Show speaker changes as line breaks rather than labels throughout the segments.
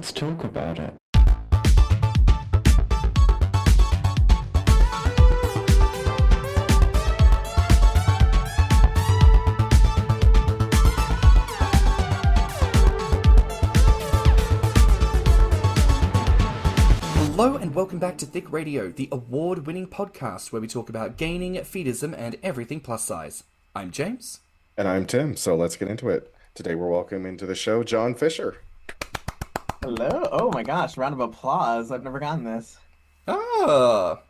let's talk about it.
Hello and welcome back to Thicc Radio, the award-winning podcast where we talk about gaining, fetism, and everything plus size. I'm James.
And I'm Tim, so let's get into it. Today we're welcoming to the show Jon Fischer.
Hello. Oh my gosh, round of applause. I've never gotten this.
Well,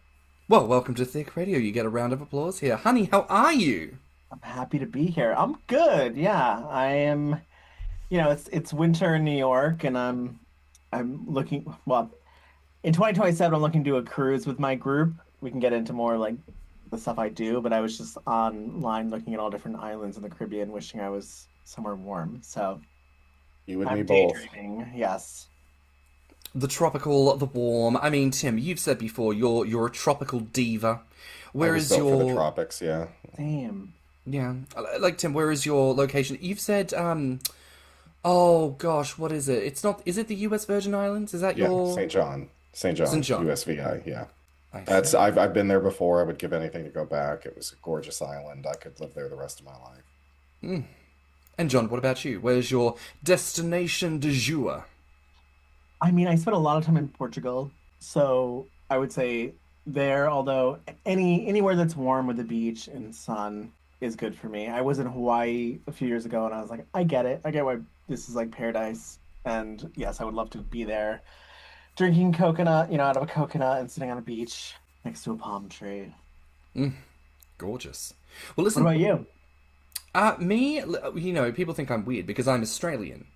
welcome to Thicc Radio. You get a round of applause here. Honey, how are you?
I'm happy to be here. I'm good. Yeah, I am. It's winter in New York, and I'm looking. Well, in 2027, I'm looking to do a cruise with my group. We can get into more like the stuff I do, but I was just online looking at all different islands in the Caribbean, wishing I was somewhere warm. So
You and
I'm
me both.
daydreaming. Yes.
The tropical, the warm. I mean, Tim, you've said before you're a tropical diva. Where
I was
is
built for the
your
tropics, yeah.
Damn.
yeah? Like Tim, where is your location? You've said oh gosh, what is it? It's not. Is it the U.S. Virgin Islands? Is that
Yeah,
your
St. John. St. John,
St. John?
USVI, yeah.
I
That's
see.
I've been there before. I would give anything to go back. It was a gorgeous island. I could live there the rest of my life.
And John, what about you? Where's your destination du jour?
I mean, I spent a lot of time in Portugal, so I would say there, although anywhere that's warm with the beach and sun is good for me. I was in Hawaii a few years ago and I was like, I get it. I get why this is like paradise. And yes, I would love to be there drinking coconut, out of a coconut and sitting on a beach next to a palm tree.
Gorgeous. Well,
What
listen,
about you?
me, people think I'm weird because I'm Australian,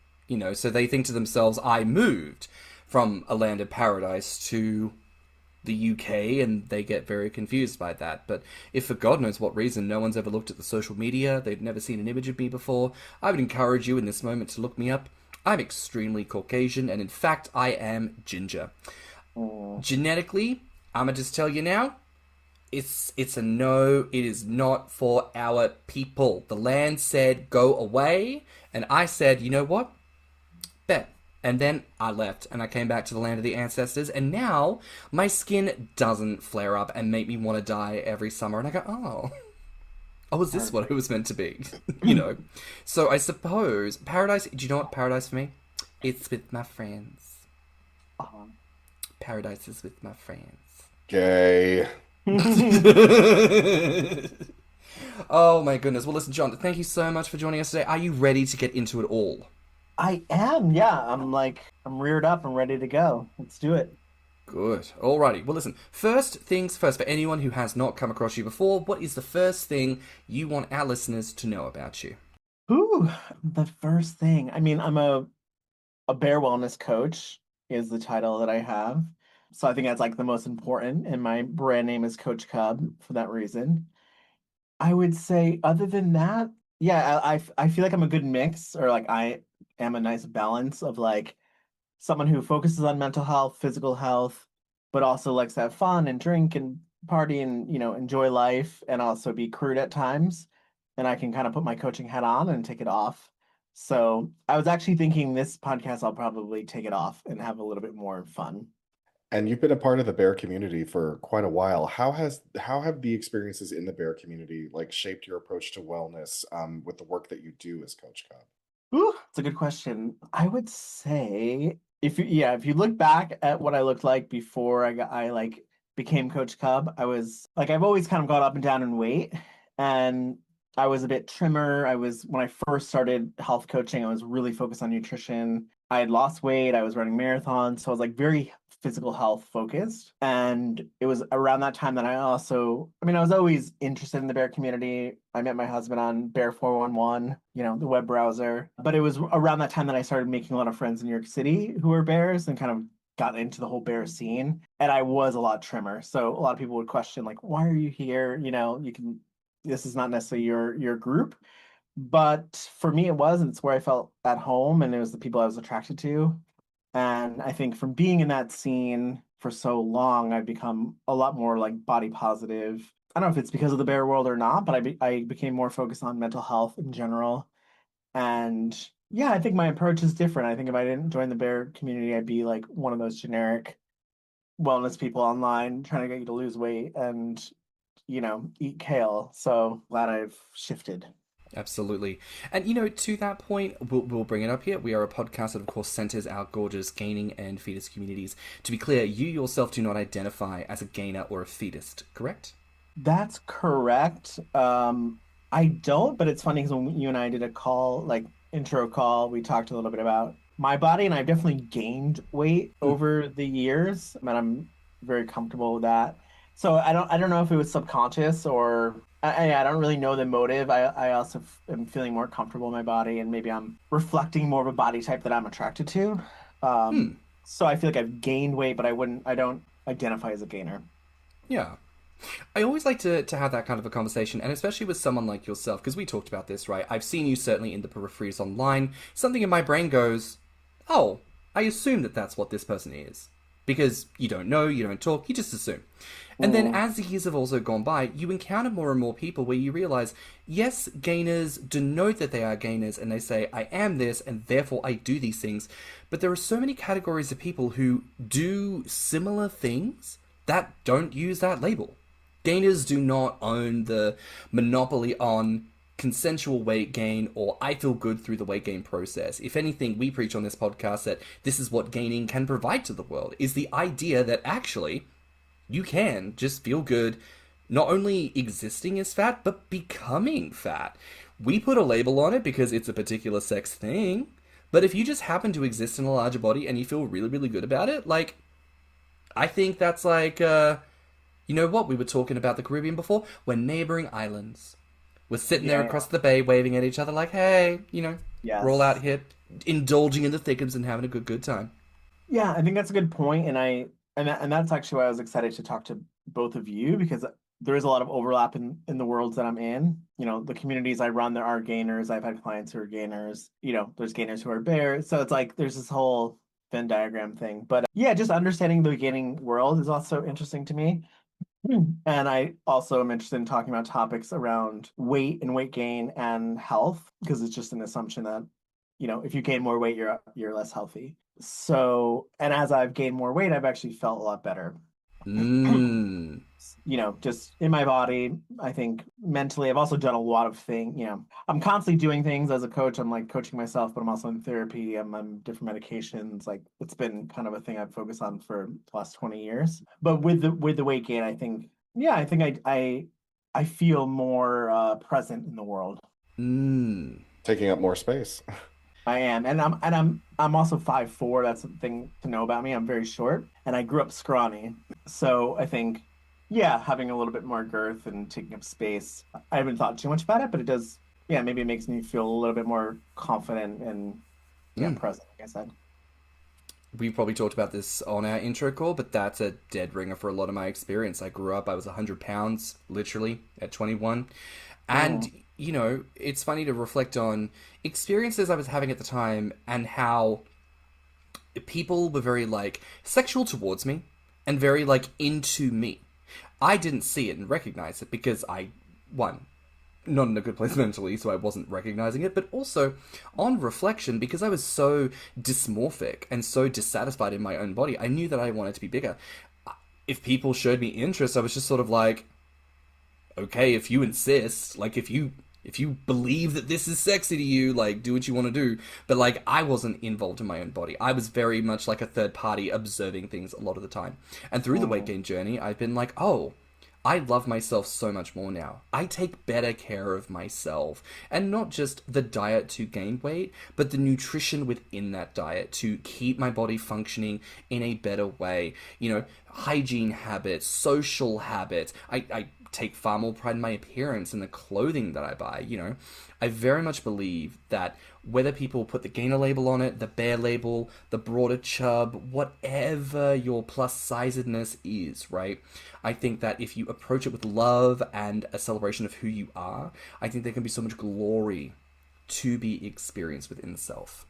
so they think to themselves, I moved from a land of paradise to the UK, and they get very confused by that. But if for God knows what reason no one's ever looked at the social media, they've never seen an image of me before, I would encourage you in this moment to look me up. I'm extremely Caucasian, and in fact, I am ginger. Genetically, I'ma just tell you now, it's a no. It is not for our people. The land said go away, and I said, you know what? Bet. And then I left, and I came back to the land of the ancestors, and now my skin doesn't flare up and make me want to die every summer. And I go, oh, is this what it was meant to be? So I suppose paradise. Do you know what paradise for me? It's with my friends.
Uh-huh.
Paradise is with my friends.
Gay.
Oh my goodness. Well, listen, John, thank you so much for joining us today. Are you ready to get into it all?
I am, yeah. I'm reared up. I'm ready to go. Let's do it.
Good. Alrighty. Well, listen, first things first, for anyone who has not come across you before, what is the first thing you want our listeners to know about you?
Ooh, the first thing. I mean, I'm a bear wellness coach is the title that I have. So I think that's like the most important, and my brand name is Coach.cub for that reason. I would say other than that, yeah, I feel like I'm a good mix, or like I am a nice balance of like someone who focuses on mental health, physical health, but also likes to have fun and drink and party and, enjoy life and also be crude at times. And I can kind of put my coaching hat on and take it off. So I was actually thinking this podcast, I'll probably take it off and have a little bit more fun.
And you've been a part of the bear community for quite a while. How have the experiences in the bear community like shaped your approach to wellness with the work that you do as Coach Cub?
Ooh, it's a good question. I would say if you look back at what I looked like before I like became Coach Cub, I was like I've always kind of gone up and down in weight, and I was a bit trimmer. When I first started health coaching, I was really focused on nutrition. I had lost weight. I was running marathons, so I was like very physical health focused. And it was around that time that I was always interested in the bear community. I met my husband on Bear 411, the web browser. But it was around that time that I started making a lot of friends in New York City who were bears and kind of got into the whole bear scene. And I was a lot trimmer. So a lot of people would question, like, why are you here? This is not necessarily your group. But for me, it was, and it's where I felt at home, and it was the people I was attracted to. And I think from being in that scene for so long, I've become a lot more like body positive. I don't know if it's because of the bear world or not, but I became more focused on mental health in general. And Yeah, I think my approach is different. I think if I didn't join the bear community, I'd be like one of those generic wellness people online trying to get you to lose weight and, eat kale. So glad I've shifted.
Absolutely. And, to that point, we'll bring it up here. We are a podcast that, of course, centers our gorgeous gaining and fetus communities. To be clear, you yourself do not identify as a gainer or a fetist, correct?
That's correct. I don't, but it's funny because when you and I did a call, like intro call, we talked a little bit about my body, and I've definitely gained weight over the years, and I'm very comfortable with that. So I don't know if it was subconscious or I don't really know the motive. I also am feeling more comfortable in my body, and maybe I'm reflecting more of a body type that I'm attracted to.
Hmm.
So I feel like I've gained weight, but I don't identify as a gainer.
Yeah. I always like to have that kind of a conversation, and especially with someone like yourself, because we talked about this, right? I've seen you certainly in the peripheries online. Something in my brain goes, oh, I assume that that's what this person is. Because you don't know, you don't talk, you just assume. And then as the years have also gone by, you encounter more and more people where you realize, yes, gainers denote that they are gainers and they say, I am this and therefore I do these things. But there are so many categories of people who do similar things that don't use that label. Gainers do not own the monopoly on consensual weight gain or I feel good through the weight gain process. If anything, we preach on this podcast that this is what gaining can provide to the world, is the idea that actually you can just feel good not only existing as fat, but becoming fat. We put a label on it because it's a particular sex thing, but if you just happen to exist in a larger body and you feel really, really good about it, like, I think that's like, you know what? We were talking about the Caribbean before. We're neighboring islands. We're sitting there
Yeah.
across the bay waving at each other like, hey,
Yes.
we're all out here indulging in the thickums and having a good time.
Yeah, I think that's a good point, and that's actually why I was excited to talk to both of you because there is a lot of overlap in the worlds that I'm in. The communities I run, there are gainers. I've had clients who are gainers. There's gainers who are bears. So it's like there's this whole Venn diagram thing. But yeah, just understanding the gaining world is also interesting to me. And I also am interested in talking about topics around weight and weight gain and health because it's just an assumption that, if you gain more weight, you're less healthy. So, and as I've gained more weight, I've actually felt a lot better.
Mmm.
Just in my body, I think mentally, I've also done a lot of things. I'm constantly doing things as a coach. I'm like coaching myself, but I'm also in therapy. I'm on different medications. Like it's been kind of a thing I've focused on for the last 20 years. But with the weight gain, I think, yeah, I think I feel more present in the world.
Mmm.
Taking up more space.
I am, and I'm also 5'4". That's the thing to know about me. I'm very short, and I grew up scrawny. So I think, yeah, having a little bit more girth and taking up space. I haven't thought too much about it, but it does. Yeah, maybe it makes me feel a little bit more confident and present, like I said.
We probably talked about this on our intro call, but that's a dead ringer for a lot of my experience. I grew up, I was 100 pounds, literally, at 21. And, it's funny to reflect on experiences I was having at the time and how people were very, sexual towards me and very, into me. I didn't see it and recognize it because one, not in a good place mentally, so I wasn't recognizing it, but also on reflection, because I was so dysmorphic and so dissatisfied in my own body, I knew that I wanted to be bigger. If people showed me interest, I was just sort of like, okay, if you insist, if you believe that this is sexy to you, do what you want to do. But, I wasn't involved in my own body. I was very much like a third party observing things a lot of the time. And through the weight gain journey, I've been like, oh, I love myself so much more now. I take better care of myself. And not just the diet to gain weight, but the nutrition within that diet to keep my body functioning in a better way. Hygiene habits, social habits. I take far more pride in my appearance and the clothing that I buy. I very much believe that whether people put the gainer label on it, the bear label, the broader chub, whatever your plus sizedness is, right? I think that if you approach it with love and a celebration of who you are, I think there can be so much glory to be experienced within the self.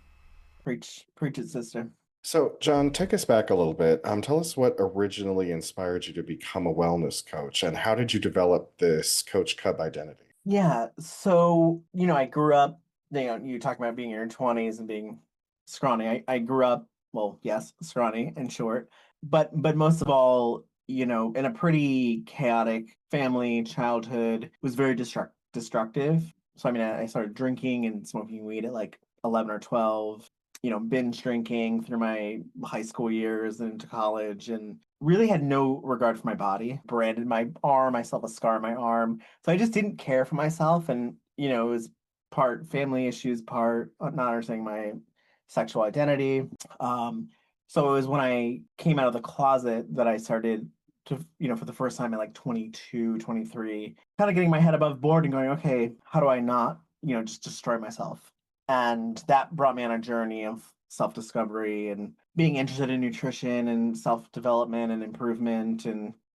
Preach it, sister.
So, Jon, take us back a little bit. Tell us what originally inspired you to become a wellness coach, and how did you develop this Coach Cub identity?
Yeah, so I grew up you talk about being in your 20s and being scrawny. I grew up, well, yes, scrawny and short, but most of all, in a pretty chaotic family childhood. It was very destructive. So I mean, I started drinking and smoking weed at like 11 or 12. Binge drinking through my high school years and into college, and really had no regard for my body. Branded my arm, myself a scar on my arm. So I just didn't care for myself, and it was part family issues, part not understanding my sexual identity. So it was when I came out of the closet that I started to, for the first time at like 22, 23, kind of getting my head above board and going, okay, how do I not, just destroy myself? And that brought me on a journey of self-discovery and being interested in nutrition and self-development and improvement,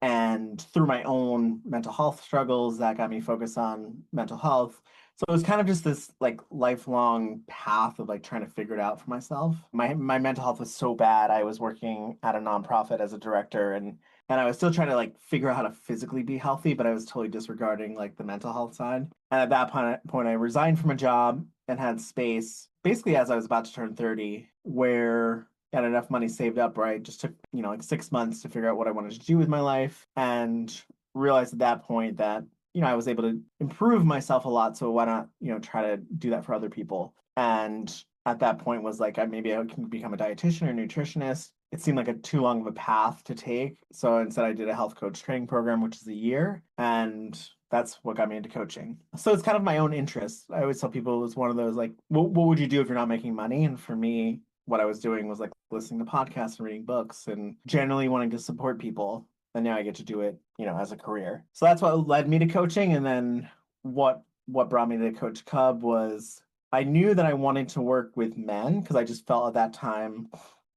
and through my own mental health struggles, that got me focused on mental health. So it was kind of just this like lifelong path of like trying to figure it out for myself. My mental health was so bad. I was working at a nonprofit as a director, and I was still trying to like figure out how to physically be healthy, but I was totally disregarding like the mental health side. And at that point I resigned from a job and had space basically as I was about to turn 30, where I had enough money saved up where I just took, like 6 months to figure out what I wanted to do with my life, and realized at that point that I was able to improve myself a lot. So why not, try to do that for other people? And at that point was like, maybe I can become a dietitian or nutritionist. It seemed like a too long of a path to take. So instead I did a health coach training program, which is a year. And that's what got me into coaching. So it's kind of my own interest. I always tell people it was one of those like, what would you do if you're not making money? And for me, what I was doing was like listening to podcasts and reading books and generally wanting to support people. And now I get to do it, as a career. So that's what led me to coaching. And then what brought me to coach.cub was I knew that I wanted to work with men, because I just felt at that time,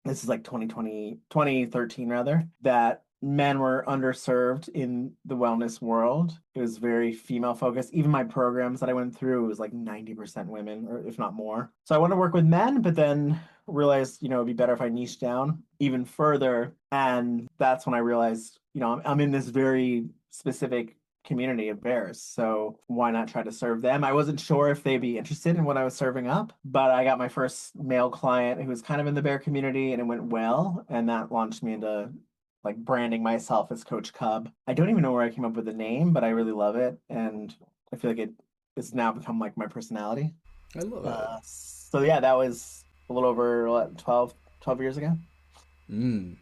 this is like 2013 rather, that men were underserved in the wellness world. It was very female focused. Even my programs that I went through, it was like 90% women, or if not more. So I wanted to work with men, but then realized, it'd be better if I niched down even further. And that's when I realized, I'm in this very specific community of bears, so why not try to serve them? I wasn't sure if they'd be interested in what I was serving up, but I got my first male client who was kind of in the bear community, and it went well, and that launched me into like branding myself as Coach Cub. I don't even know where I came up with the name, but I really love it, and I feel like it's now become like my personality.
I love it.
So yeah, that was a little over 12 years ago.
Mm.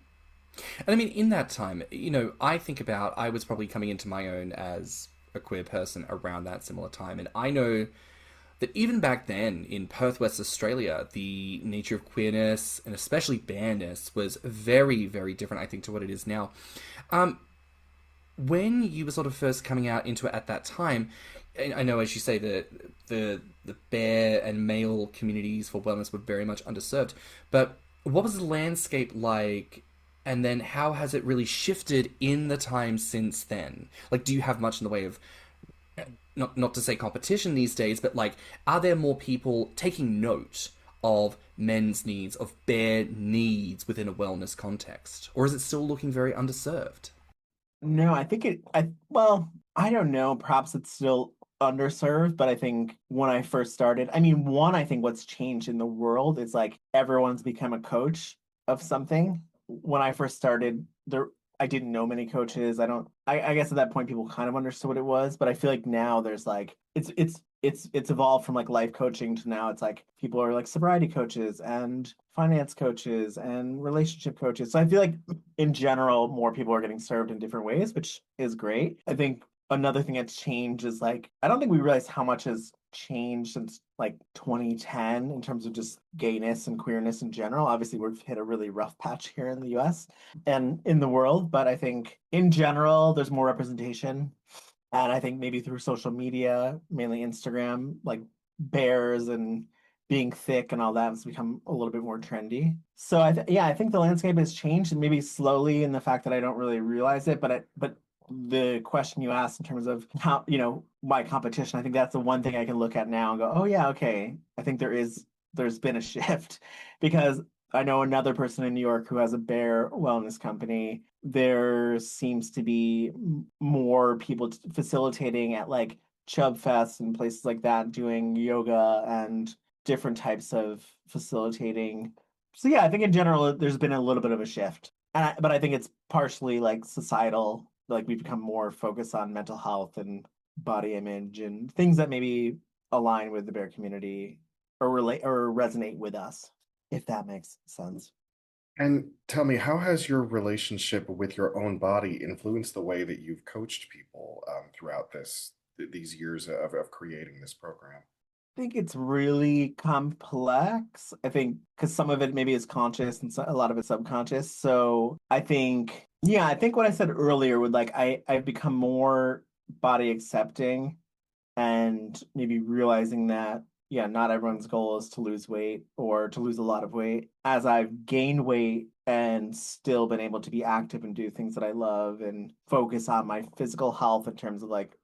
And I mean, in that time, I think about, I was probably coming into my own as a queer person around that similar time. And I know that even back then in Perth, West Australia, the nature of queerness and especially bareness was very, very different, I think, to what it is now. When you were sort of first coming out into it at that time, I know, as you say, the bear and male communities for wellness were very much underserved. But what was the landscape like? And then how has it really shifted in the time since then? Like, do you have much in the way of, not to say competition these days, but like, are there more people taking note of men's needs, of bear needs within a wellness context? Or is it still looking very underserved?
No, I think I don't know. Perhaps it's still underserved, but I think when I first started, I think what's changed in the world is like everyone's become a coach of something. When I first started, I didn't know many coaches. I guess at that point people kind of understood what it was, but I feel like now there's like it's evolved from like life coaching to now it's like people are like sobriety coaches and finance coaches and relationship coaches. So I feel like in general more people are getting served in different ways, which is great. I think another thing that's changed is like I don't think we realize how much has changed since like 2010 in terms of just gayness and queerness in general. Obviously, we've hit a really rough patch here in the US and in the world, but I think in general, there's more representation. And I think maybe through social media, mainly Instagram, like bears and being thick and all that has become a little bit more trendy. So I think the landscape has changed, and maybe slowly in the fact that I don't really realize it, but the question you asked in terms of how, why competition, I think that's the one thing I can look at now and go, oh yeah, okay. I think there's been a shift because I know another person in New York who has a bear wellness company. There seems to be more people facilitating at like chub fests and places like that, doing yoga and different types of facilitating. So yeah, I think in general there's been a little bit of a shift, but I think it's partially like societal. Like we've become more focused on mental health and body image and things that maybe align with the bear community or relate or resonate with us, if that makes sense.
And tell me, how has your relationship with your own body influenced the way that you've coached people throughout these years of creating this program?
I think it's really complex. I think because some of it maybe is conscious and a lot of it's subconscious. So I think, yeah, I think what I said earlier would like I've become more body accepting and maybe realizing that, yeah, not everyone's goal is to lose weight or to lose a lot of weight. As I've gained weight and still been able to be active and do things that I love and focus on my physical health in terms of like,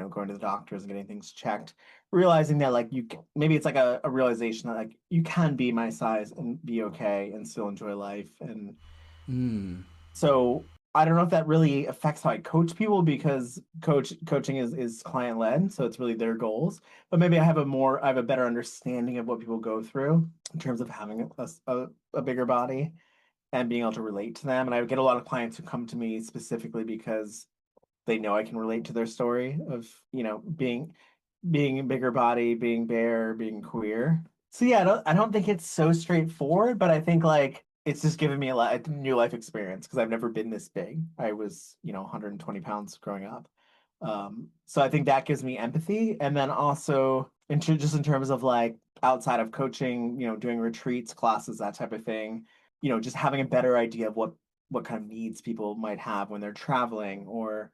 going to the doctors and getting things checked, realizing that like maybe it's like a realization that like you can be my size and be okay and still enjoy life. And so I don't know if that really affects how I coach people because coaching is client led, so it's really their goals. But maybe I have a better understanding of what people go through in terms of having a bigger body and being able to relate to them. And I get a lot of clients who come to me specifically because they know I can relate to their story of, being a bigger body, being bare, being queer. So yeah, I don't think it's so straightforward, but I think like it's just given me a new life experience because I've never been this big. I was, 120 pounds growing up. So I think that gives me empathy. And then also just in terms of like outside of coaching, doing retreats, classes, that type of thing, just having a better idea of what kind of needs people might have when they're traveling or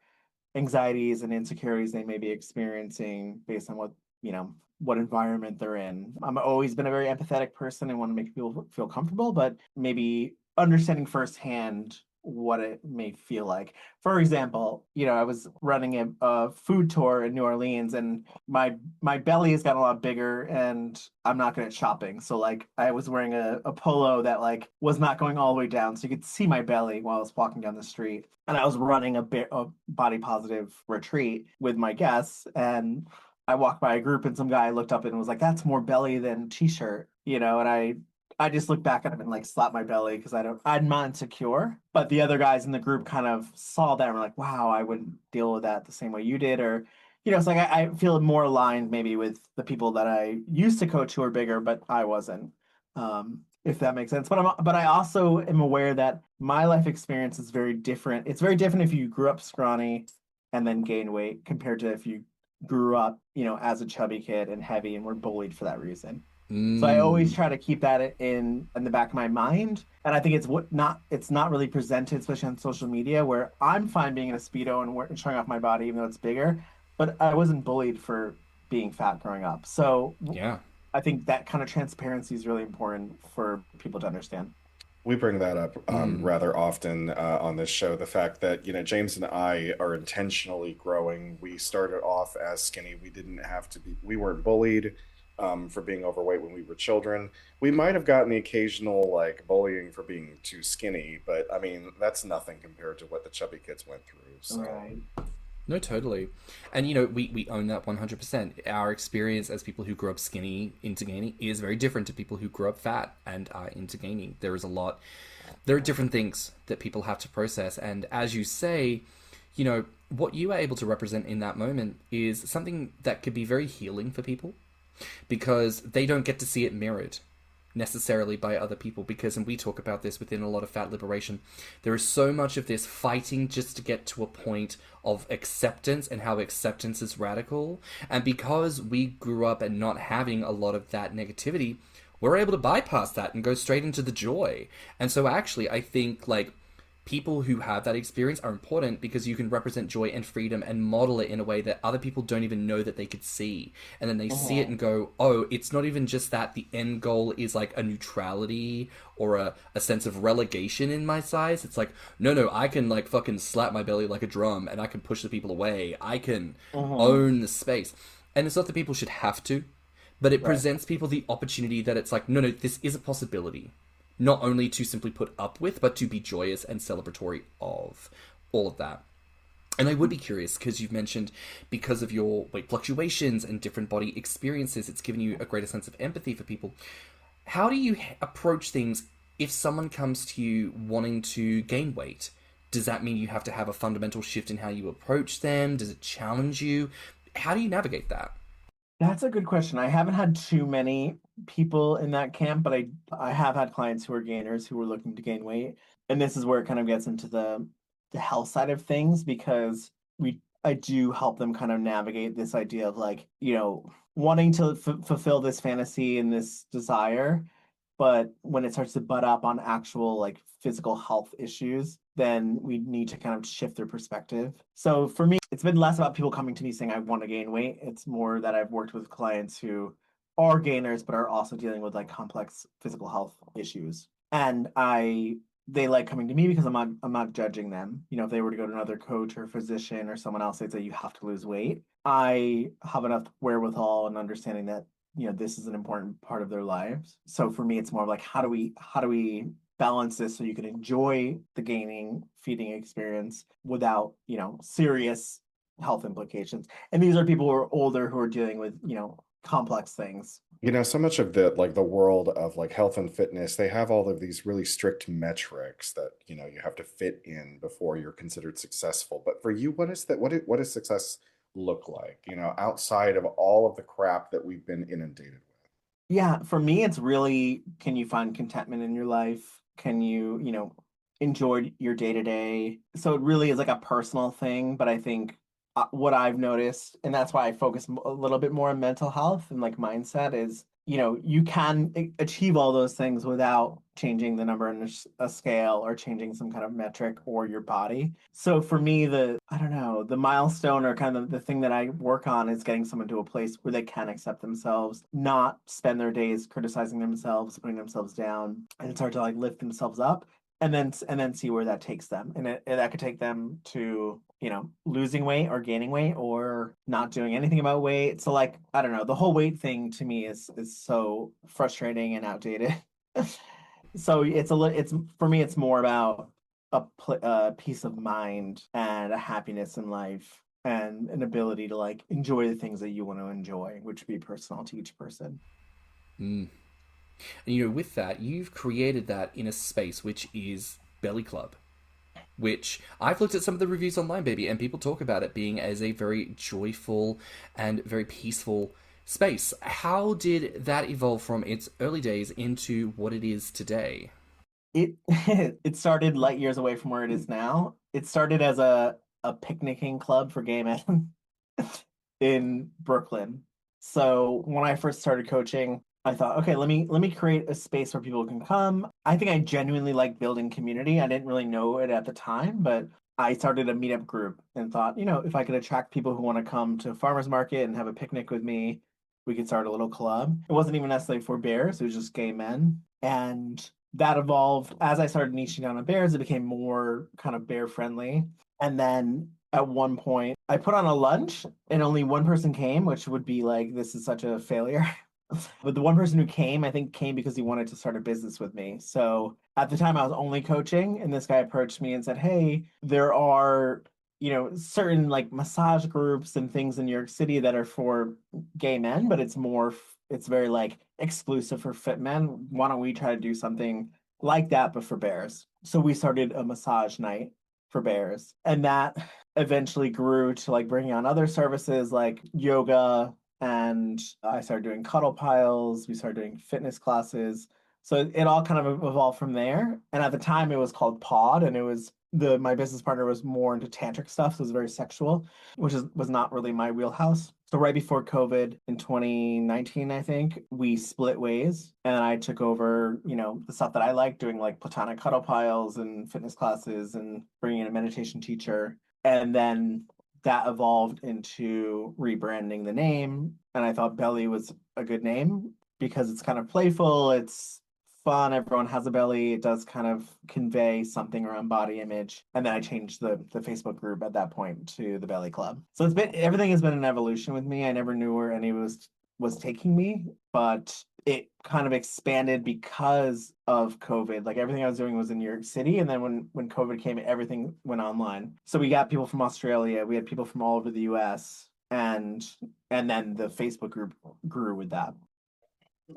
anxieties and insecurities they may be experiencing based on what environment they're in. I've always been a very empathetic person and want to make people feel comfortable, but maybe understanding firsthand what it may feel like. For example, I was running a food tour in New Orleans and my belly has gotten a lot bigger and I'm not good at shopping. So like I was wearing a polo that like was not going all the way down. So you could see my belly while I was walking down the street. And I was running a body positive retreat with my guests and I walked by a group and some guy looked up and was like, "That's more belly than t-shirt," and I just looked back at him and like slapped my belly because I'm not insecure. But the other guys in the group kind of saw that and were like, "Wow, I wouldn't deal with that the same way you did," or it's like I feel more aligned maybe with the people that I used to coach who are bigger, but I wasn't. If that makes sense. But I also am aware that my life experience is very different. It's very different if you grew up scrawny and then gain weight compared to if you grew up, as a chubby kid and heavy and were bullied for that reason. So I always try to keep that in the back of my mind. And I think it's not really presented, especially on social media, where I'm fine being in a Speedo and showing off my body, even though it's bigger. But I wasn't bullied for being fat growing up. So
Yeah.
I think that kind of transparency is really important for people to understand.
We bring that up rather often on this show. The fact that, James and I are intentionally growing. We started off as skinny. We weren't bullied for being overweight when we were children. We might have gotten the occasional like bullying for being too skinny, but I mean, that's nothing compared to what the chubby kids went through. So.
Right.
No, totally. And, we own that 100%. Our experience as people who grew up skinny into gaining is very different to people who grew up fat and are into gaining. There are different things that people have to process. And as you say, what you are able to represent in that moment is something that could be very healing for people because they don't get to see it mirrored necessarily by other people and we talk about this within a lot of fat liberation. There is so much of this fighting just to get to a point of acceptance and how acceptance is radical. And because we grew up and not having a lot of that negativity, we're able to bypass that and go straight into the joy. And so actually, I think like people who have that experience are important because you can represent joy and freedom and model it in a way that other people don't even know that they could see. And then they see it and go, oh, it's not even just that the end goal is like a neutrality or a sense of relegation in my size. It's like, no, I can like fucking slap my belly like a drum and I can push the people away. I can own the space. And it's not that people should have to, but it presents people the opportunity that it's like, no, this is a possibility. Not only to simply put up with, but to be joyous and celebratory of all of that. And I would be curious, because you've mentioned because of your weight fluctuations and different body experiences, it's given you a greater sense of empathy for people. How do you approach things if someone comes to you wanting to gain weight? Does that mean you have to have a fundamental shift in how you approach them? Does it challenge you? How do you navigate that?
That's a good question. I haven't had too many people in that camp, but I have had clients who are gainers who are looking to gain weight. And this is where it kind of gets into the health side of things, because I do help them kind of navigate this idea of like, wanting to fulfill this fantasy and this desire, but when it starts to butt up on actual like physical health issues, then we need to kind of shift their perspective. So for me, it's been less about people coming to me saying I want to gain weight. It's more that I've worked with clients who are gainers but are also dealing with like complex physical health issues. And they like coming to me because I'm not judging them. If they were to go to another coach or physician or someone else, they'd say you have to lose weight. I have enough wherewithal and understanding that this is an important part of their lives. So for me, it's more like how do we balance this so you can enjoy the gaining feeding experience without serious health implications. And these are people who are older who are dealing with complex things.
So much of the world of like health and fitness, they have all of these really strict metrics that you have to fit in before you're considered successful. But for you, what is that? What does success look like? Outside of all of the crap that we've been inundated with.
Yeah, for me, it's really, can you find contentment in your life? Can you enjoy your day to day? So it really is like a personal thing, but I think what I've noticed, and that's why I focus a little bit more on mental health and like mindset, is you can achieve all those things without changing the number on a scale or changing some kind of metric or your body. So for me, I don't know, the milestone or kind of the thing that I work on is getting someone to a place where they can accept themselves, not spend their days criticizing themselves, putting themselves down, and start to like lift themselves up. And then see where that takes them, and that could take them to losing weight or gaining weight or not doing anything about weight. So like I don't know, the whole weight thing to me is so frustrating and outdated. So it's for me, it's more about a peace of mind and a happiness in life and an ability to like enjoy the things that you want to enjoy, which would be personal to each person.
Mm. And with that, you've created that in a space which is Belly Club, which I've looked at some of the reviews online, baby, and people talk about it being as a very joyful and very peaceful space. How did that evolve from its early days into what it is today?
It it started light years away from where it is now. It started as a picnicking club for gay men in Brooklyn. So when I first started coaching, I thought, okay, let me create a space where people can come. I think I genuinely like building community. I didn't really know it at the time, but I started a meetup group and thought, if I could attract people who want to come to a farmer's market and have a picnic with me, we could start a little club. It wasn't even necessarily for bears, it was just gay men. And that evolved as I started niching down on bears. It became more kind of bear friendly. And then at one point, I put on a lunch and only one person came, which would be like, this is such a failure. But the one person who came, I think, came because he wanted to start a business with me. So at the time, I was only coaching, and this guy approached me and said, "Hey, there are, certain like massage groups and things in New York City that are for gay men, but it's very like exclusive for fit men. Why don't we try to do something like that, but for bears?" So we started a massage night for bears, and that eventually grew to like bringing on other services like yoga. And I started doing cuddle piles. We started doing fitness classes. So it all kind of evolved from there. And at the time, it was called Pod, and it was my business partner was more into tantric stuff, so it was very sexual, which was not really my wheelhouse. So right before COVID in 2019, I think we split ways, and I took over, the stuff that I like doing, like platonic cuddle piles and fitness classes, and bringing in a meditation teacher, and then that evolved into rebranding the name. And I thought Belly was a good name because it's kind of playful, it's fun, everyone has a belly, it does kind of convey something around body image. And then I changed the Facebook group at that point to the Belly Club. So everything has been an evolution with me. I never knew where any was taking me, but it kind of expanded because of COVID. Like everything I was doing was in New York City, and then when COVID came, everything went online. So we got people from Australia, we had people from all over the US, and then the Facebook group grew with that.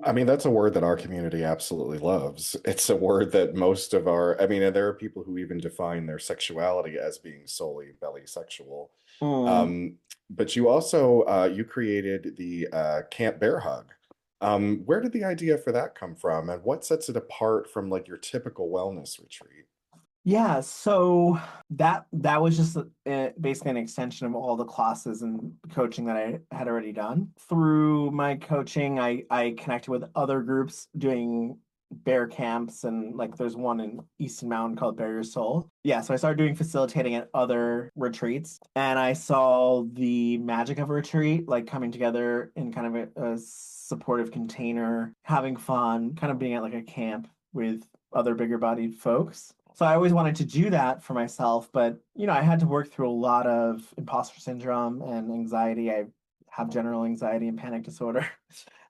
I mean, that's a word that our community absolutely loves. It's a word that most of I mean, there are people who even define their sexuality as being solely belly-sexual. But you also, you created the Camp Bear Hug. Where did the idea for that come from, and what sets it apart from like your typical wellness retreat?
Yeah, so that was just basically an extension of all the classes and coaching that I had already done. Through my coaching, I connected with other groups doing bear camps, and like there's one in Easton Mountain called Bear Your Soul. Yeah, so I started doing facilitating at other retreats, and I saw the magic of a retreat, like coming together in kind of a supportive container, having fun, kind of being at like a camp with other bigger bodied folks. So I always wanted to do that for myself, but I had to work through a lot of imposter syndrome and anxiety. I have general anxiety and panic disorder.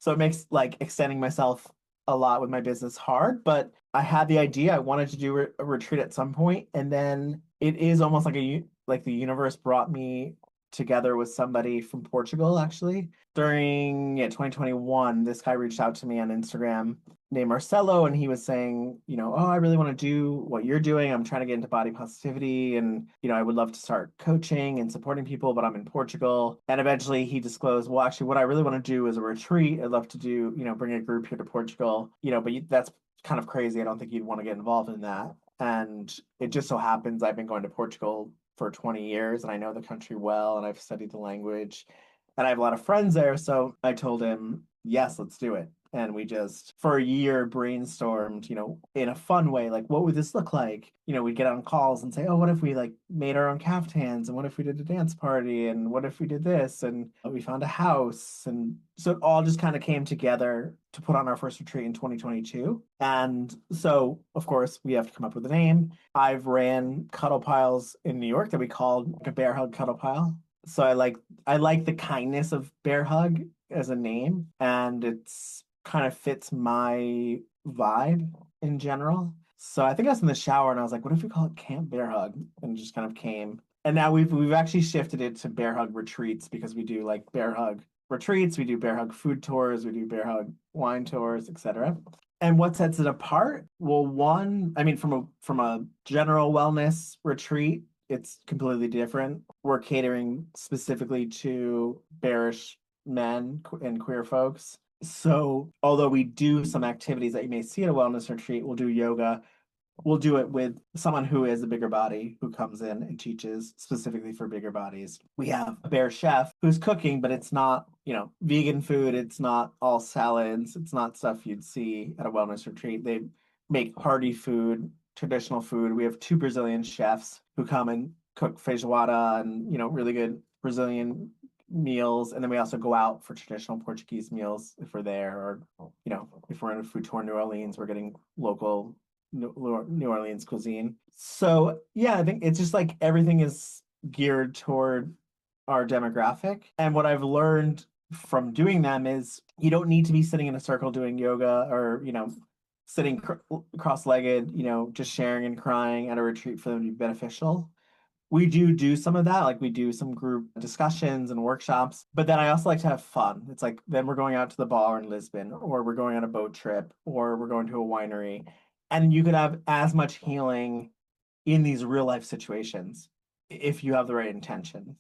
So it makes like extending myself a lot with my business hard, but I had the idea I wanted to do a retreat at some point, and then it is almost like the universe brought me together with somebody from Portugal actually. During 2021, this guy reached out to me on Instagram named Marcelo, and he was saying, oh, I really want to do what you're doing. I'm trying to get into body positivity, and I would love to start coaching and supporting people, but I'm in Portugal. And eventually he disclosed, well, actually what I really want to do is a retreat. I'd love to do, bring a group here to Portugal, but that's kind of crazy. I don't think you'd want to get involved in that. And it just so happens I've been going to Portugal for 20 years, and I know the country well, and I've studied the language, and I have a lot of friends there. So I told him, yes, let's do it. And we just, for a year, brainstormed, in a fun way, like, what would this look like? We'd get on calls and say, oh, what if we like made our own caftans? And what if we did a dance party? And what if we did this? And we found a house. And so it all just kind of came together to put on our first retreat in 2022. And so, of course, we have to come up with a name. I've ran cuddle piles in New York that we called a bear hug cuddle pile. So I like the kindness of bear hug as a name, and it's kind of fits my vibe in general. So I think I was in the shower and I was like, what if we call it Camp Bear Hug? And it just kind of came. And now we've actually shifted it to Bear Hug retreats, because we do like Bear Hug retreats, we do Bear Hug food tours, we do Bear Hug wine tours, etc. And what sets it apart? Well, one, I mean, from a general wellness retreat, it's completely different. We're catering specifically to bearish men and queer folks. So although we do some activities that you may see at a wellness retreat, we'll do yoga. We'll do it with someone who is a bigger body, who comes in and teaches specifically for bigger bodies. We have a bear chef who's cooking, but it's not, vegan food. It's not all salads. It's not stuff you'd see at a wellness retreat. They make hearty food, traditional food. We have 2 Brazilian chefs who come and cook feijoada and, really good Brazilian meals. And then we also go out for traditional Portuguese meals if we're there, or if we're in a food tour in New Orleans, we're getting local New Orleans cuisine. So yeah, I think it's just like everything is geared toward our demographic. And what I've learned from doing them is you don't need to be sitting in a circle doing yoga, or sitting cross-legged, just sharing and crying at a retreat for them to be beneficial. We do some of that, like we do some group discussions and workshops, but then I also like to have fun. It's like, then we're going out to the bar in Lisbon, or we're going on a boat trip, or we're going to a winery. And you could have as much healing in these real life situations if you have the right intentions.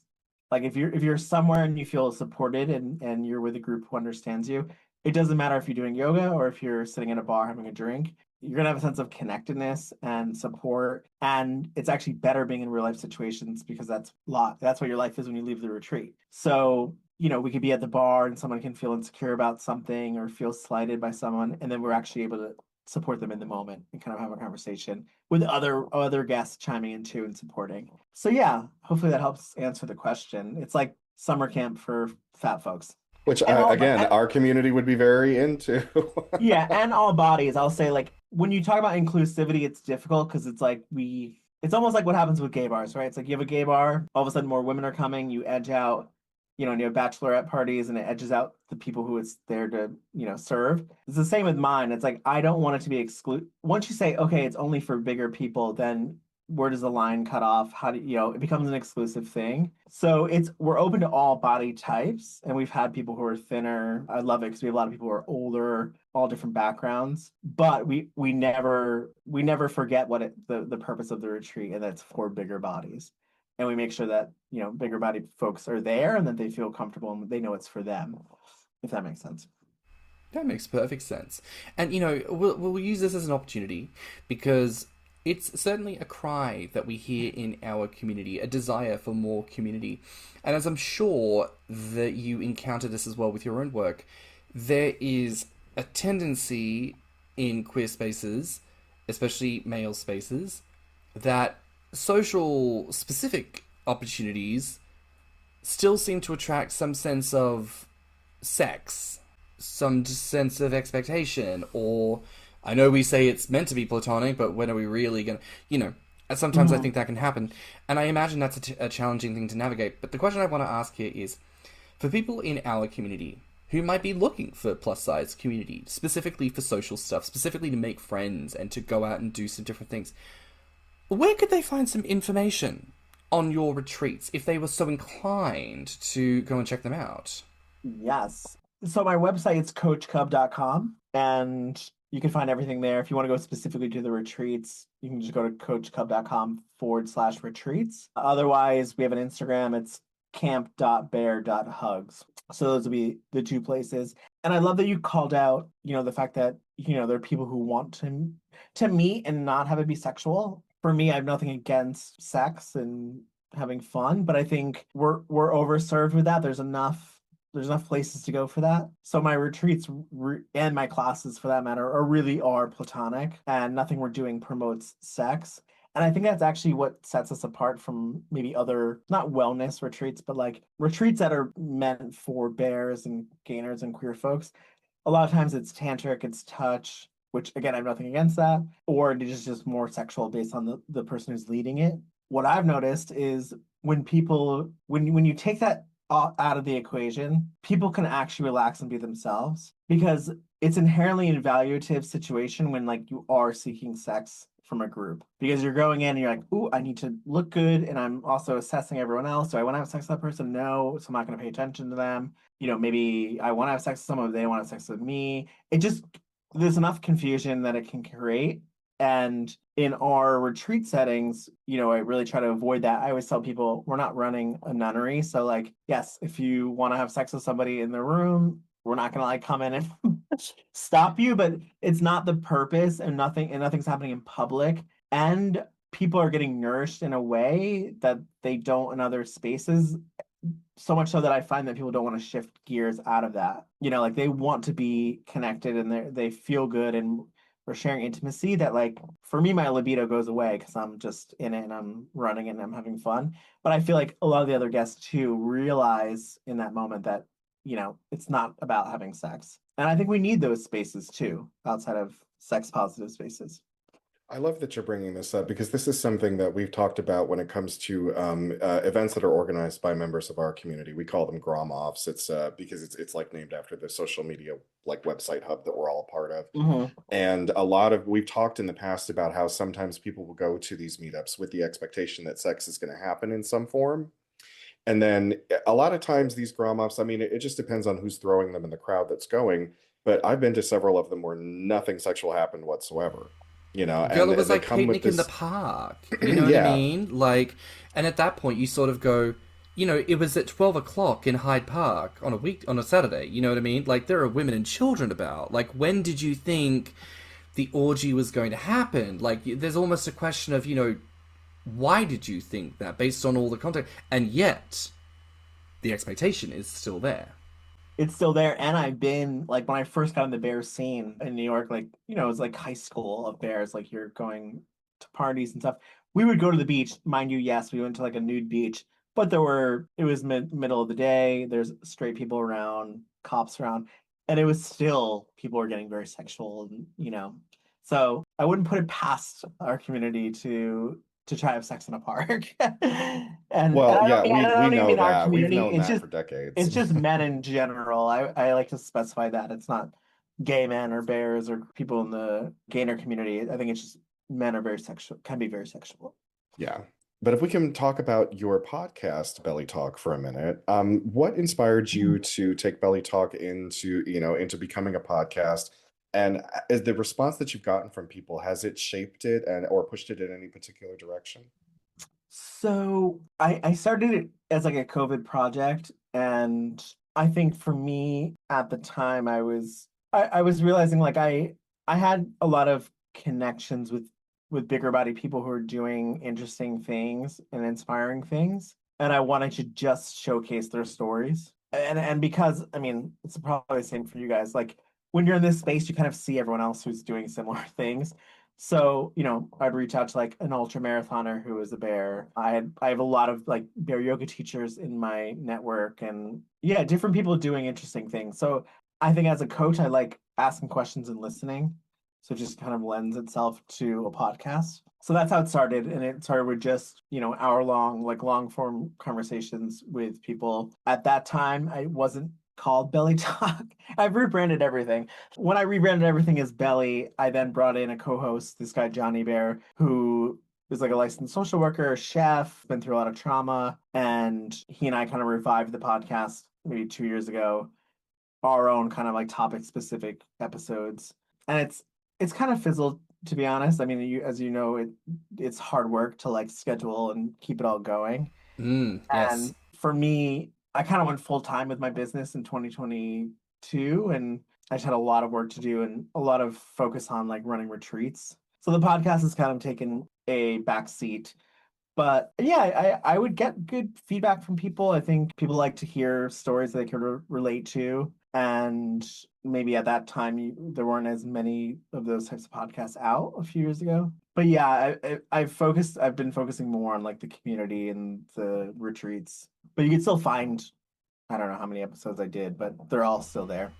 Like if you're somewhere and you feel supported, and you're with a group who understands you, it doesn't matter if you're doing yoga or if you're sitting in a bar having a drink. You're going to have a sense of connectedness and support. And it's actually better being in real life situations, because that's what your life is when you leave the retreat. So, we could be at the bar and someone can feel insecure about something or feel slighted by someone, and then we're actually able to support them in the moment and kind of have a conversation with other guests chiming in too and supporting. So yeah, hopefully that helps answer the question. It's like summer camp for fat folks.
Which, our community would be very into.
Yeah, and all bodies. I'll say, like, when you talk about inclusivity, it's difficult because it's like it's almost like what happens with gay bars, right? It's like you have a gay bar, all of a sudden more women are coming, you edge out, and you have bachelorette parties and it edges out the people who it's there to, serve. It's the same with mine. It's like, I don't want it to be once you say, okay, it's only for bigger people, then where does the line cut off? How do it becomes an exclusive thing. So we're open to all body types, and we've had people who are thinner. I love it because we have a lot of people who are older, all different backgrounds. But we never forget what the purpose of the retreat, and that's for bigger bodies. And we make sure that bigger body folks are there and that they feel comfortable and they know it's for them, if that makes sense.
That makes perfect sense. And we'll use this as an opportunity because it's certainly a cry that we hear in our community, a desire for more community. And as I'm sure that you encounter this as well with your own work, there is a tendency in queer spaces, especially male spaces, that social specific opportunities still seem to attract some sense of sex, some sense of expectation, or I know we say it's meant to be platonic, but when are we really going to, sometimes I think that can happen. And I imagine that's a challenging thing to navigate. But the question I want to ask here is, for people in our community who might be looking for plus-size community, specifically for social stuff, specifically to make friends and to go out and do some different things, where could they find some information on your retreats if they were so inclined to go and check them out?
Yes. So my website is coach.cub.com, and you can find everything there. If you want to go specifically to the retreats, you can just go to coach.cub.com/retreats. Otherwise, we have an Instagram. It's camp.bear.hugs. So those will be the two places. And I love that you called out, the fact that, there are people who want to meet and not have it be sexual. For me, I have nothing against sex and having fun, but I think we're overserved with that. There's enough places to go for that. So my retreats and my classes, for that matter, are platonic, and nothing we're doing promotes sex. And I think that's actually what sets us apart from maybe other, not wellness retreats, but like retreats that are meant for bears and gainers and queer folks. A lot of times it's tantric, it's touch, which again, I have nothing against that, or it is just more sexual based on the person who's leading it. What I've noticed is when you take that out of the equation, people can actually relax and be themselves, because it's inherently an evaluative situation when like you are seeking sex from a group, because you're going in and you're like, ooh, I need to look good, and I'm also assessing everyone else. Do I want to have sex with that person? No, so I'm not going to pay attention to them. Maybe I want to have sex with someone, but they don't want to have sex with me. There's enough confusion that it can create. And in our retreat settings, I really try to avoid that. I always tell people we're not running a nunnery. So like, yes, if you want to have sex with somebody in the room, we're not going to like come in and stop you, but it's not the purpose, and nothing's happening in public. And people are getting nourished in a way that they don't in other spaces. So much so that I find that people don't want to shift gears out of that. Like they want to be connected and they feel good, and we're sharing intimacy that, like, for me, my libido goes away because I'm just in it and I'm running it and I'm having fun. But I feel like a lot of the other guests too realize in that moment that, it's not about having sex. And I think we need those spaces too, outside of sex positive spaces.
I love that you're bringing this up, because this is something that we've talked about when it comes to events that are organized by members of our community. We call them Grommr. It's because it's like named after the social media like website hub that we're all a part of.
Mm-hmm.
And we've talked in the past about how sometimes people will go to these meetups with the expectation that sex is going to happen in some form. And then a lot of times these Grommr, I mean, it just depends on who's throwing them in the crowd that's going. But I've been to several of them where nothing sexual happened whatsoever.
Girl, it was like picnic in the park. You know what I mean? Like, and at that point, you sort of go, it was at 12 o'clock in Hyde Park on a Saturday. You know what I mean? Like, there are women and children about. Like, when did you think the orgy was going to happen? Like, there's almost a question of, why did you think that based on all the context? And yet, the expectation is still there.
It's still there. And I've been, like, when I first got in the bear scene in New York, like, it was like high school of bears, like you're going to parties and stuff. We would go to the beach, mind you. Yes, we went to like a nude beach, but it was middle of the day. There's straight people around, cops around, and it was still, people were getting very sexual, and, so I wouldn't put it past our community to to try to have sex in a park. And
Well,
I
yeah,
don't mean, I
we
don't even
know
mean our
that. We've
community.
known that for decades.
It's just men in general. I like to specify that it's not gay men or bears or people in the gainer community. I think it's just men are very sexual, can be very sexual.
Yeah. But if we can talk about your podcast, Belly Talk, for a minute, what inspired you to take Belly Talk into, into becoming a podcast? And is the response that you've gotten from people, has it shaped it and or pushed it in any particular direction?
So I started it as like a COVID project, and I think for me at the time I was realizing like I had a lot of connections with bigger body people who are doing interesting things and inspiring things, and I wanted to just showcase their stories. And because I mean it's probably the same for you guys. Like when you're in this space, you kind of see everyone else who's doing similar things. So, I'd reach out to like an ultra marathoner who is a bear. I have a lot of like bear yoga teachers in my network and yeah, different people doing interesting things. So I think as a coach, I like asking questions and listening. So it just kind of lends itself to a podcast. So that's how it started. And it started with just, hour long, like long form conversations with people. At that time, I wasn't called Belly Talk. I've rebranded everything. When I rebranded everything as Belly, I then brought in a co-host, this guy Johnny Bear, who is like a licensed social worker, chef, been through a lot of trauma, and he and I kind of revived the podcast maybe 2 years ago, our own kind of like topic specific episodes, and it's kind of fizzled, to be honest. I mean, as you know, it's hard work to like schedule and keep it all going.
Yes.
And for me, I kind of went full time with my business in 2022, and I just had a lot of work to do and a lot of focus on like running retreats. So the podcast has kind of taken a back seat. But yeah, I would get good feedback from people. I think people like to hear stories they can relate to. And maybe at that time, there weren't as many of those types of podcasts out a few years ago. But yeah, I've been focusing more on like the community and the retreats. But you can still find, I don't know how many episodes I did, but they're all still there.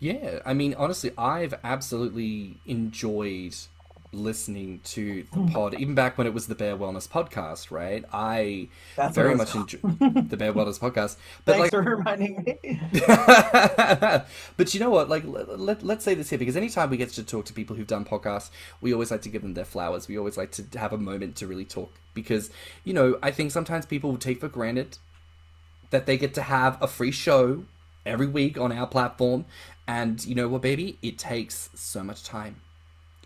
Yeah, I mean, honestly, I've absolutely enjoyed listening to the pod, even back when it was the Bear Wellness podcast, right? I
That's
very much enjoy the Bear Wellness podcast. But
Thanks
like,
for reminding me.
but you know what? Like, let's say this here, because anytime we get to talk to people who've done podcasts, we always like to give them their flowers. We always like to have a moment to really talk, because, I think sometimes people take for granted that they get to have a free show every week on our platform. And you know what, baby? It takes so much time.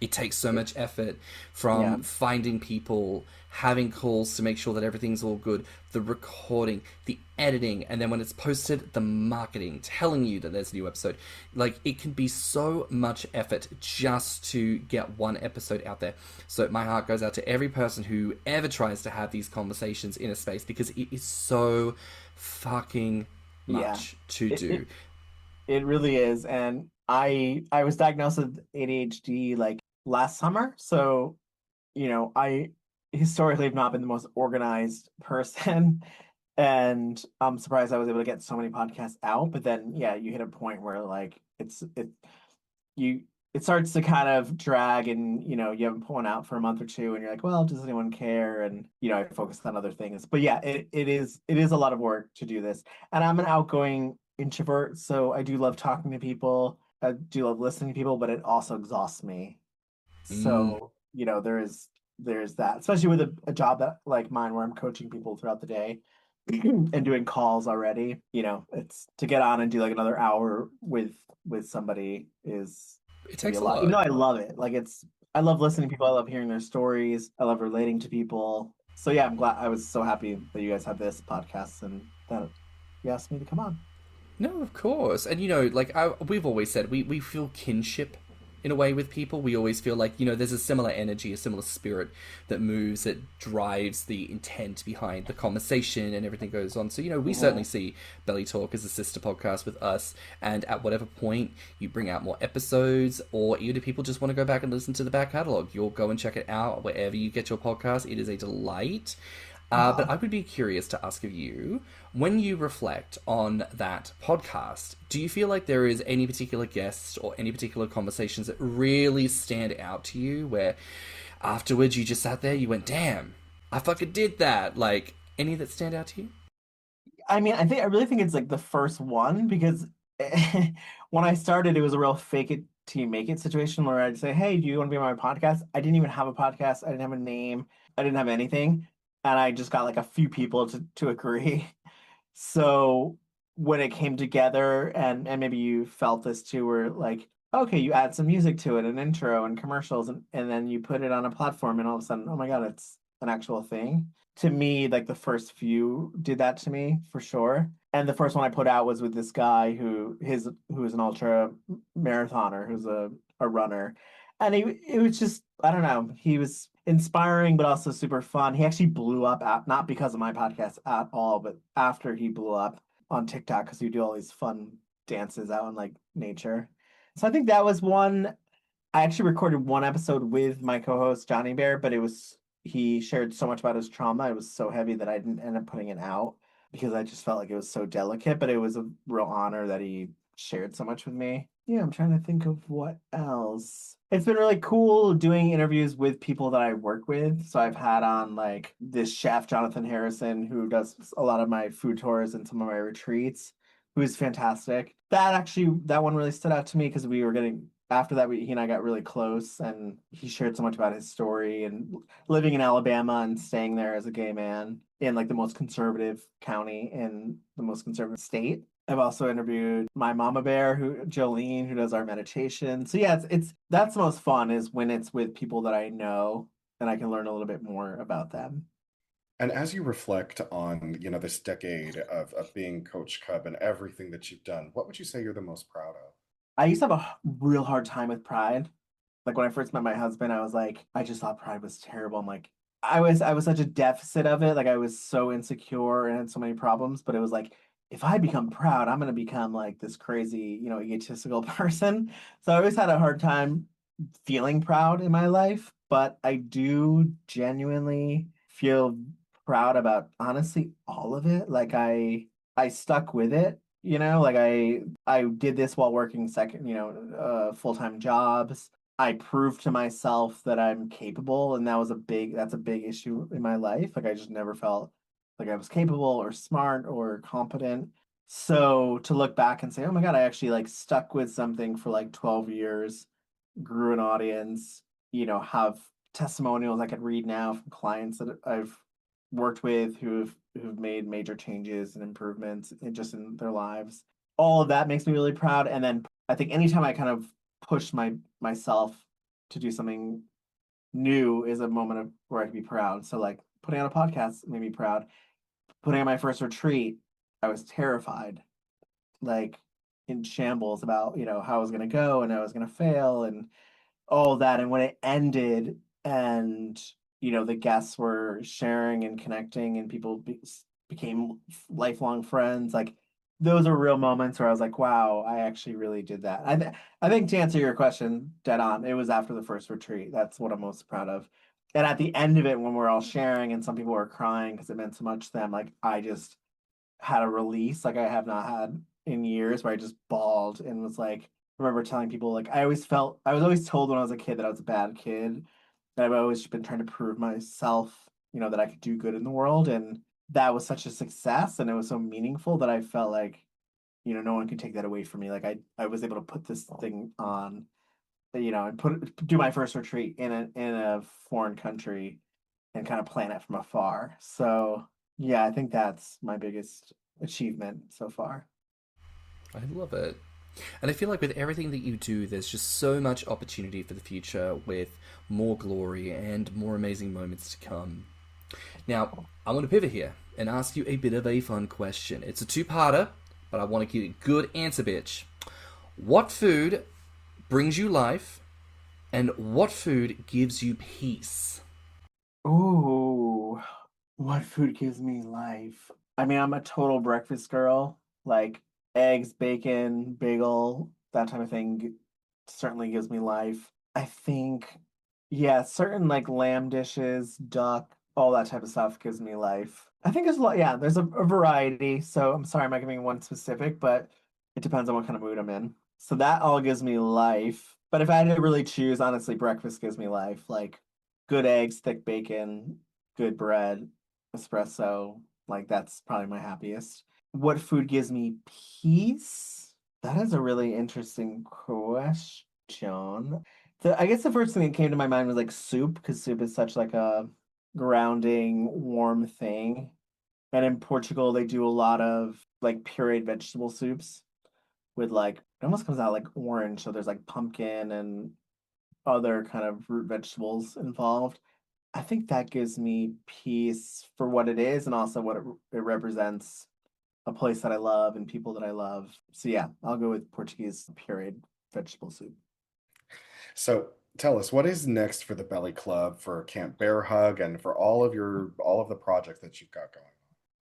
It takes so much effort from finding people, having calls to make sure that everything's all good, the recording, the editing, and then when it's posted, the marketing, telling you that there's a new episode. Like, it can be so much effort just to get one episode out there. So my heart goes out to every person who ever tries to have these conversations in a space, because it is so fucking much to do.
It really is. And I was diagnosed with ADHD like last summer. So, I historically have not been the most organized person. And I'm surprised I was able to get so many podcasts out. But then you hit a point where like it starts to kind of drag, and you haven't put one out for a month or two and you're like, well, does anyone care? And I focused on other things. But yeah, it is a lot of work to do this. And I'm an outgoing introvert, so I do love talking to people. I do love listening to people, but it also exhausts me. So, there's that, especially with a job that like mine where I'm coaching people throughout the day and doing calls already. It's to get on and do like another hour with somebody
it takes a
lot.
lot.
Even though I love it. Like I love listening to people, I love hearing their stories, I love relating to people. So yeah, I was so happy that you guys have this podcast and that you asked me to come on.
No, of course. And, we've always said, we feel kinship in a way with people. We always feel like, there's a similar energy, a similar spirit that moves, that drives the intent behind the conversation and everything goes on. So, we certainly see Belly Talk as a sister podcast with us. And at whatever point you bring out more episodes, or even if people just want to go back and listen to the back catalog, you'll go and check it out wherever you get your podcast. It is a delight. But I would be curious to ask of you, when you reflect on that podcast, do you feel like there is any particular guests or any particular conversations that really stand out to you where, afterwards you just sat there, you went, damn, I fucking did that. Like, any that stand out to you?
I mean, I really think it's like the first one because when I started, it was a real fake it till you make it situation where I'd say, "Hey, do you want to be on my podcast?" I didn't even have a podcast. I didn't have a name. I didn't have anything, and I just got like a few people to agree. So when it came together, and maybe you felt this too, where like, okay, you add some music to it, an intro and commercials, and then you put it on a platform, and all of a sudden, oh my God, it's an actual thing. To me, like the first few did that to me for sure. And the first one I put out was with this guy who is an ultra marathoner, who's a runner. And it was just, I don't know, he was inspiring but also super fun. He actually blew up not because of my podcast at all, but after he blew up on TikTok because he would do all these fun dances out in like nature. So I think that was one. I actually recorded one episode with my co-host Johnny Bear, but he shared so much about his trauma. It was so heavy that I didn't end up putting it out because I just felt like it was so delicate, but it was a real honor that he shared so much with me. Yeah, I'm trying to think of what else. It's been really cool doing interviews with people that I work with. So I've had on like this chef, Jonathan Harrison, who does a lot of my food tours and some of my retreats, who's fantastic. That one really stood out to me because we were getting after that, he and I got really close, and he shared so much about his story and living in Alabama and staying there as a gay man in like the most conservative county in the most conservative state. I've also interviewed my mama bear, Jolene, who does our meditation. So yeah, it's that's the most fun is when it's with people that I know and I can learn a little bit more about them.
And as you reflect on, this decade of being Coach Cub and everything that you've done, what would you say you're the most proud of?
I used to have a real hard time with pride. Like when I first met my husband, I was like, I just thought pride was terrible. I'm like, I was such a deficit of it. Like I was so insecure and had so many problems, but it was like, if I become proud, I'm gonna become like this crazy, egotistical person. So I always had a hard time feeling proud in my life, but I do genuinely feel proud about honestly all of it. Like I stuck with it, like I did this while working second, full-time jobs. I proved to myself that I'm capable, and that's a big issue in my life. Like I just never felt like I was capable or smart or competent. So to look back and say, "Oh my God, I actually like stuck with something for like 12 years, grew an audience, have testimonials I could read now from clients that I've worked with who've made major changes and improvements in their lives. All of that makes me really proud. And then I think anytime I kind of push myself to do something new is a moment where I can be proud. So like putting on a podcast made me proud. Putting on my first retreat, I was terrified, like in shambles about, how I was gonna go and I was gonna fail and all that. And when it ended and, the guests were sharing and connecting and people became lifelong friends, like those are real moments where I was like, wow, I actually really did that. I think to answer your question dead on, it was after the first retreat. That's what I'm most proud of. And at the end of it, when we're all sharing and some people were crying because it meant so much to them, like I just had a release like I have not had in years where I just bawled and was like, I remember telling people like I was always told when I was a kid that I was a bad kid. That I've always been trying to prove myself, that I could do good in the world. And that was such a success and it was so meaningful that I felt like, no one could take that away from me. Like I was able to put this thing on, and do my first retreat in a foreign country and kind of plan it from afar. So yeah, I think that's my biggest achievement so far.
I love it. And I feel like with everything that you do, there's just so much opportunity for the future with more glory and more amazing moments to come. Now, I want to pivot here and ask you a bit of a fun question. It's a two-parter, but I want to get a good answer, bitch. What food brings you life, and what food gives you peace?
Ooh, what food gives me life? I mean, I'm a total breakfast girl. Like eggs, bacon, bagel, that type of thing certainly gives me life. I think, yeah, certain like lamb dishes, duck, all that type of stuff gives me life. I think there's a lot, yeah, there's a variety. So I'm sorry, I'm not giving one specific, but it depends on what kind of mood I'm in. So that all gives me life. But if I had to really choose, honestly, breakfast gives me life. Like good eggs, thick bacon, good bread, espresso. Like that's probably my happiest. What food gives me peace? That is a really interesting question. I guess the first thing that came to my mind was like soup, because soup is such like a grounding, warm thing. And in Portugal, they do a lot of like pureed vegetable soups with like it almost comes out like orange. So there's like pumpkin and other kind of root vegetables involved. I think that gives me peace for what it is and also what it represents, a place that I love and people that I love. So yeah, I'll go with Portuguese pureed vegetable soup.
So tell us, what is next for the Belly Club, for Camp Bear Hug, and for all of the projects that you've got going?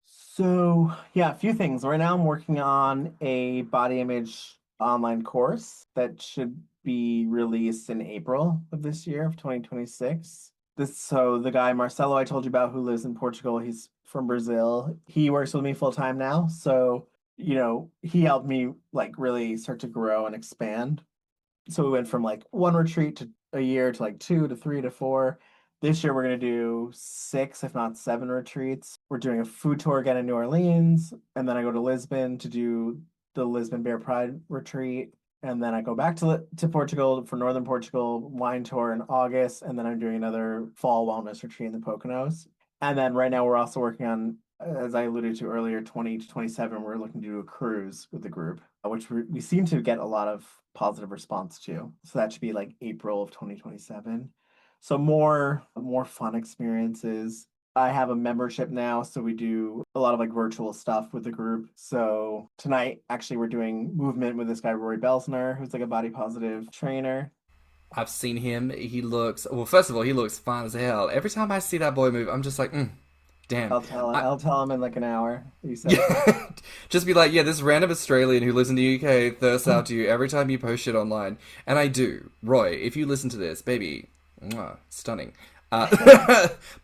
So yeah, a few things. Right now I'm working on a body image online course that should be released in April of this year of 2026. So the guy Marcelo I told you about who lives in Portugal, he's from Brazil. He works with me full time now. So, he helped me like really start to grow and expand. So we went from like one retreat to a year to like two to three to four. This year we're gonna do six, if not seven retreats. We're doing a food tour again in New Orleans, and then I go to Lisbon to do the Lisbon Bear Pride retreat, and then I go back to Portugal for Northern Portugal wine tour in August, and then I'm doing another fall wellness retreat in the Poconos. And then right now we're also working on, as I alluded to earlier, 20 to 27, we're looking to do a cruise with the group, which we seem to get a lot of positive response to. So that should be like April of 2027. So more fun experiences. I have a membership now, so we do a lot of like virtual stuff with the group. So tonight, actually, we're doing movement with this guy, Rory Belsner, who's like a body positive trainer.
I've seen him. He looks, well, first of all, he looks fine as hell. Every time I see that boy move, I'm just like, damn.
I'll tell him in like an hour. You said
Yeah, just be like, yeah, this random Australian who lives in the UK thirsts out to you every time you post shit online. And I do. Roy, if you listen to this, baby, mwah, stunning.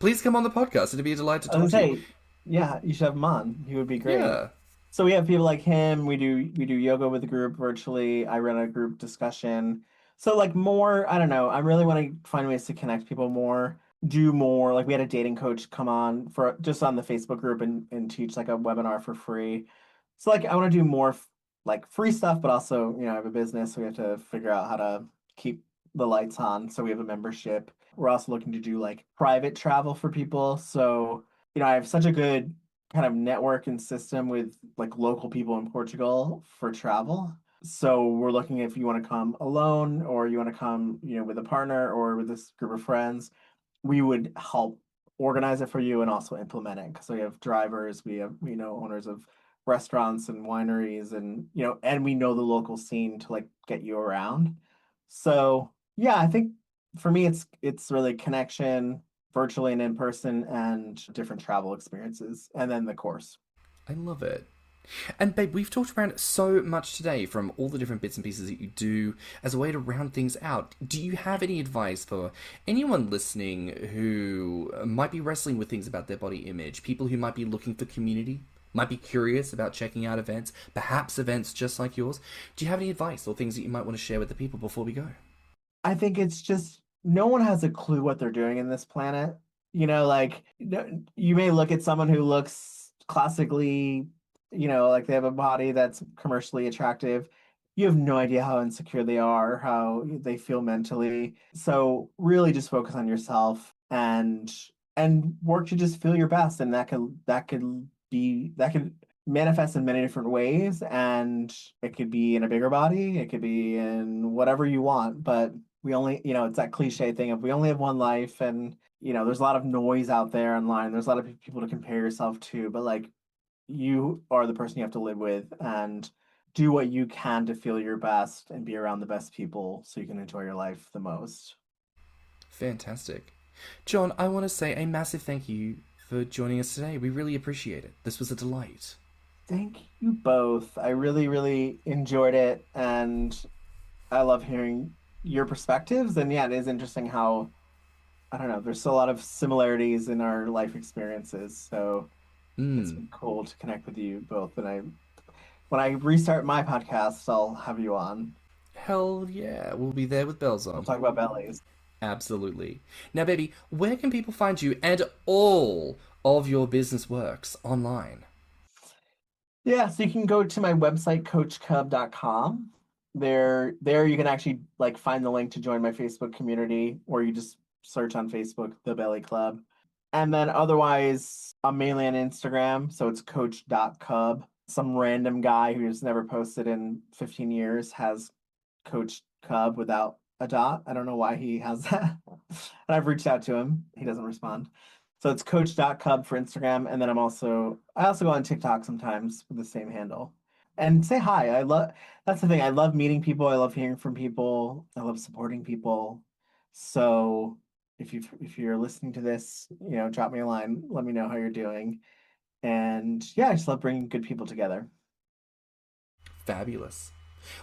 Please come on the podcast. It'd be a delight to talk to you.
Yeah, you should have him on. He would be great.
Yeah.
So we have people like him. We do yoga with the group virtually. I run a group discussion. So like more, I don't know. I really want to find ways to connect people more, do more. Like we had a dating coach come on for just on the Facebook group and teach like a webinar for free. So like I want to do more like free stuff, but also, I have a business, so we have to figure out how to keep the lights on. So we have a membership. We're also looking to do like private travel for people. So, I have such a good kind of network and system with like local people in Portugal for travel. So we're looking if you want to come alone or you want to come, with a partner or with this group of friends, we would help organize it for you and also implement it. Because we have drivers, we have, owners of restaurants and wineries and, and we know the local scene to like get you around. So yeah, I think for me, it's really connection virtually and in person and different travel experiences, and then the course.
I love it. And babe, we've talked around so much today from all the different bits and pieces that you do as a way to round things out. Do you have any advice for anyone listening who might be wrestling with things about their body image, people who might be looking for community, might be curious about checking out events, perhaps events just like yours? Do you have any advice or things that you might want to share with the people before we go?
I think it's just no one has a clue what they're doing in this planet. Like you may look at someone who looks classically, like they have a body that's commercially attractive. You have no idea how insecure they are, how they feel mentally. So really just focus on yourself and work to just feel your best. And that could manifest in many different ways. And it could be in a bigger body, it could be in whatever you want, but we only, it's that cliche thing of we only have one life, and there's a lot of noise out there online. There's a lot of people to compare yourself to, but like you are the person you have to live with, and do what you can to feel your best and be around the best people so you can enjoy your life the most.
Fantastic. Jon, I want to say a massive thank you for joining us today. We really appreciate it. This was a delight.
Thank you both. I really, really enjoyed it, and I love hearing your perspectives. And yeah, it is interesting how, I don't know, there's still a lot of similarities in our life experiences. So it's been cool to connect with you both. And when I restart my podcast, I'll have you on.
Hell yeah, we'll be there with bells on.
We'll talk about bellies.
Absolutely. Now, baby, where can people find you and all of your business works online?
Yeah, so you can go to my website, coach.cub.com. There you can actually like find the link to join my Facebook community, or you just search on Facebook, The Belly Club. And then otherwise, I'm mainly on Instagram, so it's coach.cub. Some random guy who's never posted in 15 years has Coach Cub without a dot. I don't know why he has that. And I've reached out to him. He doesn't respond. So it's coach.cub for Instagram. And then I also go on TikTok sometimes with the same handle. And say hi. That's the thing. I love meeting people. I love hearing from people. I love supporting people. So if you're listening to this, drop me a line. Let me know how you're doing. And yeah, I just love bringing good people together.
Fabulous.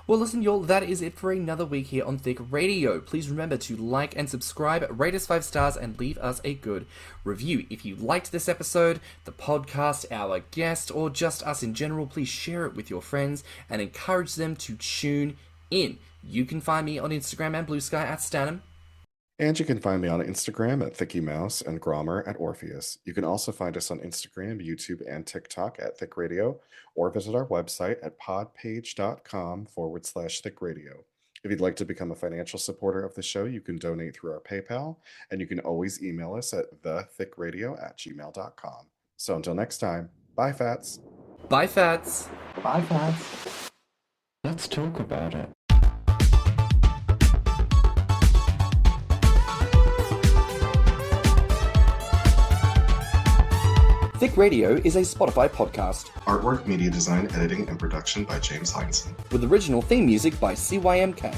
Well, listen, y'all, that is it for another week here on Thicc Radio. Please remember to like and subscribe, rate us 5 stars, and leave us a good review. If you liked this episode, the podcast, our guest, or just us in general, please share it with your friends and encourage them to tune in. You can find me on Instagram and BlueSky at stannnum.
And you can find me on Instagram at ThiccyMouse and Grommr at Orpheus. You can also find us on Instagram, YouTube, and TikTok at Thicc Radio, or visit our website at podpage.com/Thicc Radio. If you'd like to become a financial supporter of the show, you can donate through our PayPal, and you can always email us at thiccradio@gmail.com. So until next time, bye, Fats.
Bye, Fats.
Bye, Fats.
Let's talk about it.
Thicc Radio is a Spotify podcast.
Artwork, media design, editing, and production by James Heinzen.
With original theme music by CYMK.